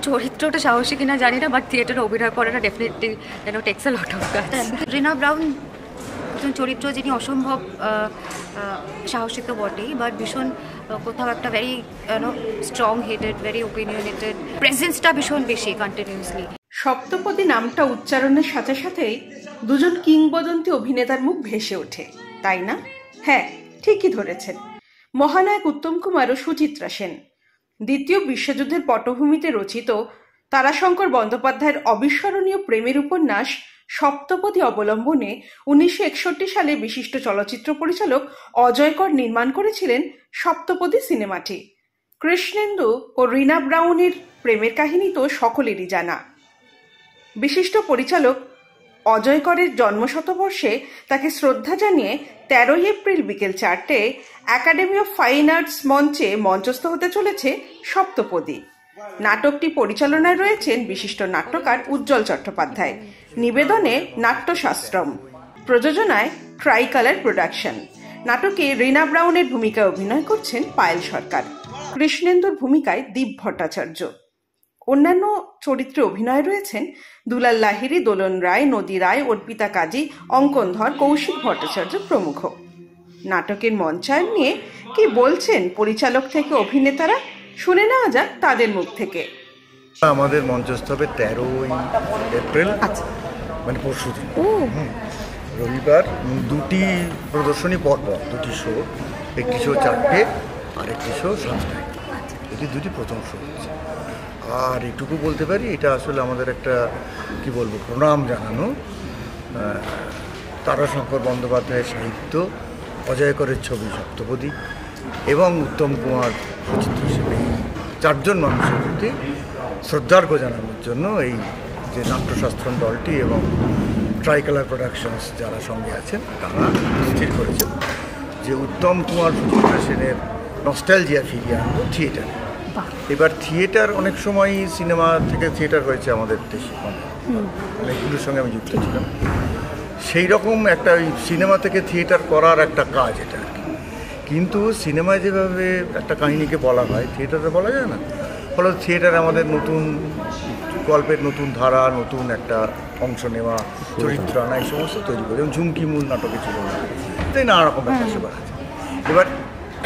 চরিত্রটা সাহসী কিনা জানি না, বাট থিয়েটারে অভিনয় করাটা definitely takes a lot of guts. Rina brown একজন চরিত্র যিনি অসম্ভব সাহসী তো বটেই, বাট ভীষণ কোথাও একটা very strong headed, very opinionated, প্রেজেন্সটা ভীষণ বেশি কন্টিনিউসলি। সপ্তপদী নামটা উচ্চারণের সাথে সাথেই দুজন কিংবদন্তি অভিনেতার মুখ ভেসে ওঠে, তাই না? হ্যাঁ, ঠিকই ধরেছেন। মহানায়ক উত্তম কুমার ও সুচিত্রা সেন। দ্বিতীয় বিশ্বযুদ্ধের পটভূমিতে রচিত তারাশঙ্কর বন্দ্যোপাধ্যায়ের অবিস্মরণীয় প্রেমের উপন্যাস সপ্তপদী অবলম্বনে 1961 সালে বিশিষ্ট চলচ্চিত্র পরিচালক অজয় কর নির্মাণ করেছিলেন সপ্তপদী সিনেমাটি। কৃষ্ণেন্দু ও রিনা ব্রাউনের প্রেমের কাহিনী তো সকলেরই জানা। বিশিষ্ট পরিচালক অজয় করের জন্মশতবর্ষে তাকে শ্রদ্ধা জানিয়ে 13 এপ্রিল বিকেল 4টে একাডেমি অফ ফাইন আর্টস মঞ্চে মঞ্চস্থ হতে চলেছে সপ্তপদী। নাটকটি পরিচালনায় রয়েছেন বিশিষ্ট নাট্যকার উজ্জ্বল চট্টোপাধ্যায়। নিবেদনে নাট্যশাস্ত্রম। প্রযোজনায় ট্রাইকালার প্রোডাকশন। নাটকে রিনা ব্রাউনের ভূমিকায় অভিনয় করছেন পায়েল সরকার। কৃষ্ণেন্দুর ভূমিকায় দীপ ভট্টাচার্য। অন্যান্য চরিত্রে অভিনয় রয়েছেন দুলাল লাহিড়ী, দোলন রায়, নদী রায়, অর্পিতা কাজী, অঙ্কন ধর, কৌশিক ভট্টাচার্য প্রমুখ। নাটকের মঞ্চায়ন নিয়ে কি বলছেন পরিচালক থেকে অভিনেতারা, শুনে নেওয়া যাক তাদের মুখ থেকে। আমাদের মঞ্চস্থ হবে 13 এপ্রিল, মানে পরশুদিন, রবিবার। দুটি প্রদর্শনী পরপর, দুটি শো, একটি শো 4টে আর একটি শো 7টায়। এটি দুটি প্রথম শো হচ্ছে। আর এটুকু বলতে পারি, এটা আসলে আমাদের একটা কি বলবো প্রণাম জানানো তারাশঙ্কর বন্দ্যোপাধ্যায়ের সাহিত্য, অজয় করের ছবি সপ্তপদী এবং উত্তম কুমার, সুচিত্রা সেন, এই 4 জন মানুষের প্রতি শ্রদ্ধার্ঘ্য জানানোর জন্য এই যে নাট্যশাস্ত্রম দলটি এবং ট্রাইকালার প্রোডাকশনস যারা সঙ্গে আছেন তারা স্থির করেছেন যে উত্তম কুমার, সুচিত্রা সেনের নস্টালজিয়া ফিরিয়ে আনবো থিয়েটারে। এবার থিয়েটার অনেক সময় সিনেমা থেকে থিয়েটার হয়েছে আমাদের দেশে, অনেকগুলোর সঙ্গে আমি যুক্ত ছিলাম। সেই রকম একটা ওই সিনেমা থেকে থিয়েটার করার একটা কাজ এটা আর কি। কিন্তু সিনেমায় যেভাবে একটা কাহিনীকে বলা হয় থিয়েটারে বলা যায় না। ফলে থিয়েটারে আমাদের নতুন গল্পের নতুন ধারা, নতুন একটা অংশ নেওয়া, চরিত্র আনা, এই সমস্ত তৈরি করে। যেমন ঝুমকি মূল নাটকে ছিল না, তাই নানা রকম ব্যাপার সেবার আছে। এবার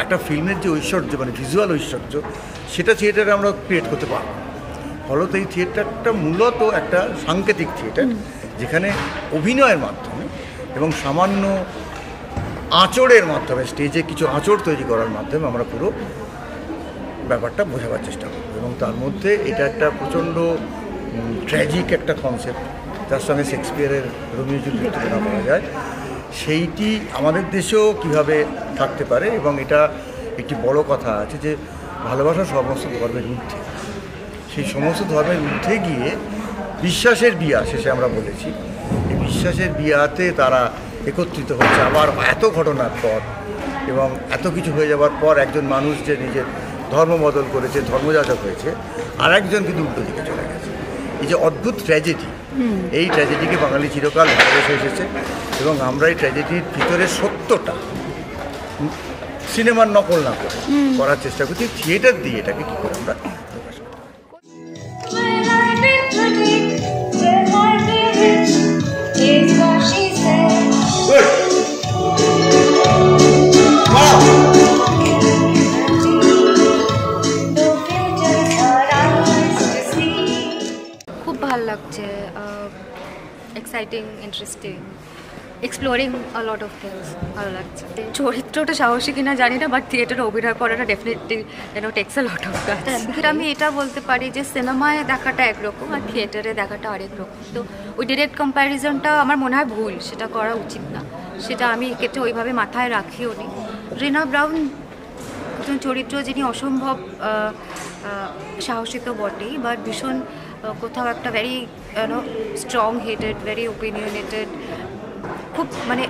একটা ফিল্মের যে ঐশ্বর্য, মানে ভিজুয়াল ঐশ্বর্য, সেটা থিয়েটারে আমরা ক্রিয়েট করতে পারবো। ফলত এই থিয়েটারটা মূলত একটা সাংকেতিক থিয়েটার, যেখানে অভিনয়ের মাধ্যমে এবং সামান্য আঁচড়ের মাধ্যমে, স্টেজে কিছু আঁচড় তৈরি করার মাধ্যমে আমরা পুরো ব্যাপারটা বোঝাবার চেষ্টা করব। এবং তার মধ্যে এটা একটা প্রচণ্ড ট্র্যাজিক একটা কনসেপ্ট, যার সঙ্গে শেক্সপিয়ারের রোমিও জুলিয়েট তুলনা করা যায়, সেইটি আমাদের দেশেও কীভাবে থাকতে পারে। এবং এটা একটি বড় কথা আছে যে ভালোবাসা সমস্ত ধর্মের ঊর্ধ্বে। সেই সমস্ত ধর্মের ঊর্ধ্বে গিয়ে বিশ্বাসের বিয়া, শেষে আমরা বলেছি এই বিশ্বাসের বিয়াতে তারা একত্রিত হচ্ছে। আবার এত ঘটনার পর এবং এত কিছু হয়ে যাওয়ার পর একজন মানুষ যে নিজের ধর্ম বদল করেছে, ধর্মযাজক হয়েছে, আর একজন কিন্তু উল্টো দিকে চলে গেছে। এই যে অদ্ভুত ট্র্যাজেডি, এই ট্র্যাজেডিকে বাঙালি চিরকাল ভালোবেসে এসেছে। এবং আমরা এই ট্র্যাজেডির ভিতরে সত্যটা সিনেমার নকল না করে করার চেষ্টা করছি। থিয়েটার দিয়ে এটাকে কী করে আমরা প্রকাশ করি। খুব ভালো লাগছে, exciting, interesting, exploring a lot of things. ভালো লাগছে। চরিত্রটা সাহসী কিনা জানি না, বাট থিয়েটারে অভিনয় করাটা definitely takes a lot of guts. আমি এটা বলতে পারি যে সিনেমায় দেখাটা একরকম আর থিয়েটারে দেখাটা আরেক রকম। তো ওই ডিরেক্ট কম্প্যারিজনটা আমার মনে হয় ভুল, সেটা করা উচিত না। সেটা আমি কেটে ওইভাবে মাথায় রাখিও নি। রিনা ব্রাউন একজন চরিত্র যিনি অসম্ভব সাহসী তো বটেই, বাট ভীষণ কোথাও একটা very strong headed, very opinionated, খুব মানে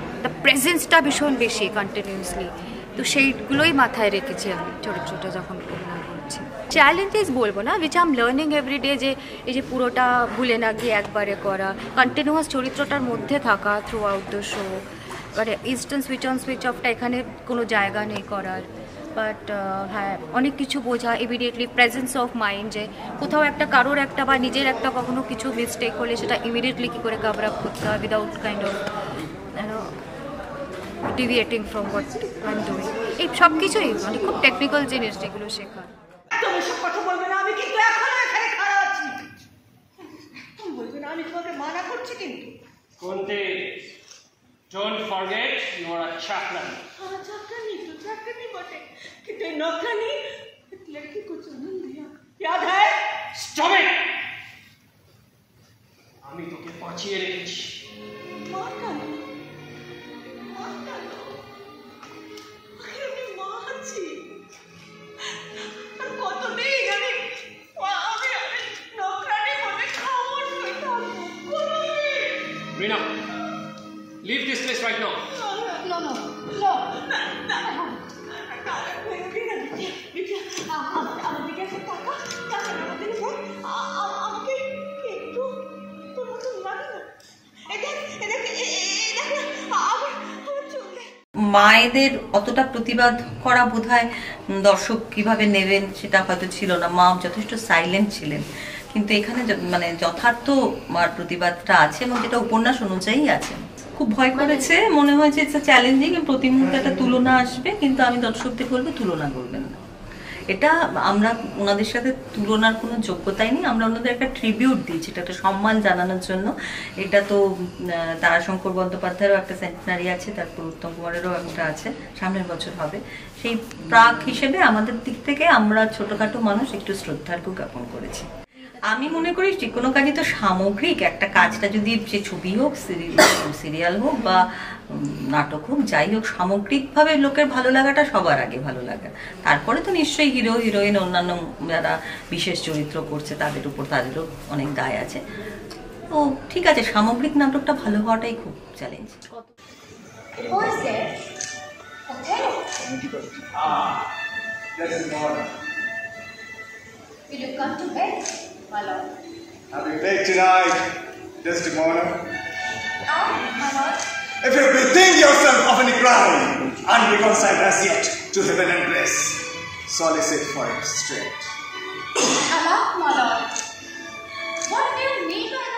প্রেজেন্সটা ভীষণ বেশি কন্টিনিউসলি। তো সেইগুলোই মাথায় রেখেছি আমি চরিত্রটা যখন অভিনয় করছি। চ্যালেঞ্জেস বলবো না, which I am learning everyday, যে এই যে পুরোটা ভুলে না গিয়ে একবারে করা, কন্টিনিউয়াস চরিত্রটার মধ্যে থাকা থ্রু আউট দ্য শো, মানে ইনস্ট্যান্ট সুইচ অন সুইচ অফটা এখানে কোনো জায়গা নেই করার। বাট হ্যাঁ অনেক কিছু বোঝা ইমিডিয়েটলি, প্রেজেন্স অফ মাইন্ড, যে কোথাও একটা কারোর একটা বা নিজের একটা কখনো কিছু মিস্টেক হলে সেটা ইমিডিয়েটলি কী করে কভার আপ করতে হয় without kind of deviating from what I am doing, এই সব কিছুই মানে খুব টেকনিক্যাল জিনিস যেগুলো শেখার। তুমি সব কথা বলবে না, আমি কিন্তু এখনো এখানে খাড়া আছি। তুমি বলবে না, আমি তোমাকে মানা করছি কিন্তু। Kunti, don't forget you are a chaplain. हाँ चाकरानी तो चाकरानी बटे कितने नौकरानी एक लड़की को जन्म दिया, याद है? Stop it! আমি তোকে বাঁচিয়ে রেখেছি। मार डालो, मार डालो। आखिर আমি মা আছি। আর কতদিন আমি নৌকরানি বলে খামোশ হয়ে থাকবো? কতদিন? Reena, leave this place right now. No, no, no, no. আমার দিকে এসে টাকা আমাদের আমাকে একটু তোর মতো লাগে না। মায়েদের অতটা প্রতিবাদ করা বোধহয় দর্শক কিভাবে নেবেন সেটা হয়তো ছিল না। মা যথেষ্ট সাইলেন্ট ছিলেন, কিন্তু এখানে মানে যথার্থ মার প্রতিবাদটা আছে এবং যেটা উপন্যাস অনুযায়ী আছে। খুব ভয় করেছে, মনে হয়েছে ইটস চ্যালেঞ্জিং, প্রতি মুহূর্তে একটা তুলনা আসবে, কিন্তু আমি দর্শকদের বলবো তুলনা করবেন না। এটা আমরা ওনাদের সাথে তুলনার কোনো যোগ্যতাই নেই, আমরা ওনাদের একটা ট্রিবিউট দিয়েছি, এটা একটা সম্মান জানানোর জন্য। এটা তো তারাশঙ্কর বন্দ্যোপাধ্যায়েরও একটা সেন্টিনারি আছে, তারপর উত্তম কুমারেরও একটা আছে, সামনের বছর হবে। সেই প্রাক হিসেবে আমাদের দিক থেকে আমরা ছোটখাটো মানুষ একটু শ্রদ্ধার্ঘ্য জ্ঞাপন করেছি। আমি মনে করি যে কোনো কাজই তো সামগ্রিক, একটা কাজটা যদি সে ছবি হোক, সিরিয়াল হোক বা নাটক হোক, যাই হোক, সামগ্রিকভাবে লোকের ভালো লাগাটা সবার আগে ভালো লাগা। তারপরে তো নিশ্চয়ই হিরো হিরোইন অন্যান্য যারা বিশেষ চরিত্র করছে তাদের উপর তাদেরও অনেক দায় আছে। তো ঠিক আছে, সামগ্রিক নাটকটা ভালো হওয়াটাই খুব challenge. Will you come to bed, my lord? Have you baked tonight, Desdemona? My lord. If you bethink yourself of any crime, unreconciled as yet to heaven and bliss, solicit for it straight. Allah, my lord. What do you mean by that?